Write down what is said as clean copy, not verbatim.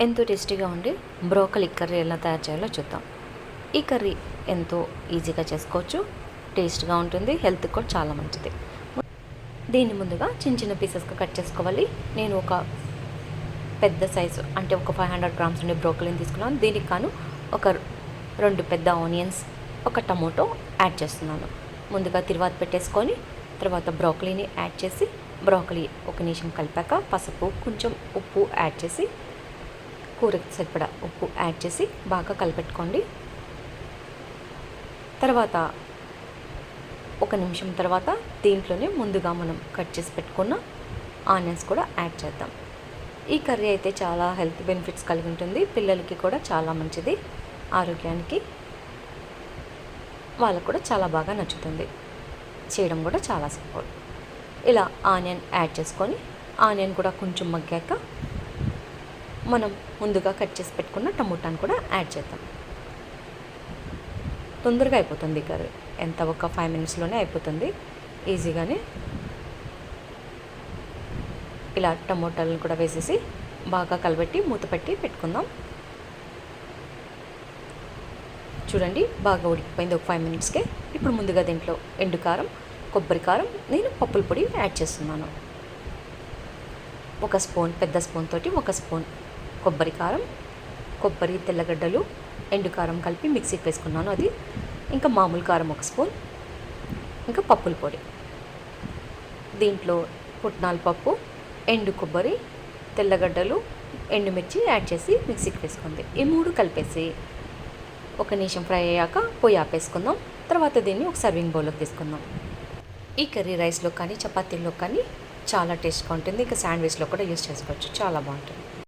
ఎంతో టేస్టీగా ఉండి బ్రోకలీ కర్రీ ఎలా తయారు చేయాలో చూద్దాం. ఈ కర్రీ ఎంతో ఈజీగా చేసుకోవచ్చు, టేస్ట్గా ఉంటుంది, హెల్త్కి కూడా చాలా మంచిది. దీన్ని ముందుగా చిన్న చిన్న పీసెస్గా కట్ చేసుకోవాలి. నేను ఒక పెద్ద సైజు అంటే ఒక 500 గ్రామ్స్ ఉండే బ్రోకలీని తీసుకున్నాను. దీనికి కాను ఒక 2 పెద్ద ఆనియన్స్, ఒక టమోటో యాడ్ చేస్తున్నాను. ముందుగా తిరువాత పెట్టేసుకొని తర్వాత బ్రోకలీని యాడ్ చేసి బ్రోకలీ ఒక నిమిషం కలిపాక పసుపు, కొంచెం ఉప్పు యాడ్ చేసి కూరకి సరిపడా ఉప్పు యాడ్ చేసి బాగా కలిపెట్టుకోండి. తర్వాత ఒక నిమిషం తర్వాత దీంట్లోనే ముందుగా మనం కట్ చేసి పెట్టుకున్న ఆనియన్స్ కూడా యాడ్ చేద్దాం. ఈ కర్రీ అయితే చాలా హెల్త్ బెనిఫిట్స్ కలిగి ఉంటుంది. పిల్లలకి కూడా చాలా మంచిది, ఆరోగ్యానికి వాళ్ళకు కూడా చాలా బాగా నచ్చుతుంది. చేయడం కూడా చాలా సింపుల్. ఇలా ఆనియన్ యాడ్ చేసుకొని ఆనియన్ కూడా కొంచెం మగ్గాక మనం ముందుగా కట్ చేసి పెట్టుకున్న టమోటాను కూడా యాడ్ చేద్దాం. తొందరగా అయిపోతుంది కర్రీ, ఎంత ఒక 5 మినిట్స్లోనే అయిపోతుంది ఈజీగానే. ఇలా టమోటాలను కూడా వేసేసి బాగా కలబెట్టి మూత పెట్టి పెట్టుకుందాం. చూడండి బాగా ఉడికిపోయింది ఒక 5 మినిట్స్కే. ఇప్పుడు ముందుగా దీంట్లో ఎండు కారం, కొబ్బరి కారం, నేను పప్పుల పొడి యాడ్ చేస్తున్నాను. ఒక స్పూన్, పెద్ద స్పూన్ తోటి ఒక స్పూన్ కొబ్బరి కారం, కొబ్బరి, తెల్లగడ్డలు, ఎండు కారం కలిపి మిక్సీకి వేసుకున్నాను అది. ఇంకా మామూలు కారం ఒక స్పూన్, ఇంకా పప్పుల పొడి. దీంట్లో పుట్నాల పప్పు, ఎండు కొబ్బరి, తెల్లగడ్డలు, ఎండుమిర్చి యాడ్ చేసి మిక్సీకి వేసుకుంది. ఈ 3 కలిపేసి ఒక నిమిషం ఫ్రై అయ్యాక పొయ్యి ఆపేసుకుందాం. తర్వాత దీన్ని ఒక సర్వింగ్ బౌల్లోకి తీసుకుందాం. ఈ కర్రీ రైస్లో కానీ చపాతీల్లో కానీ చాలా టేస్ట్గా ఉంటుంది. ఇంకా శాండ్విచ్లో కూడా యూస్ చేసుకోవచ్చు, చాలా బాగుంటుంది.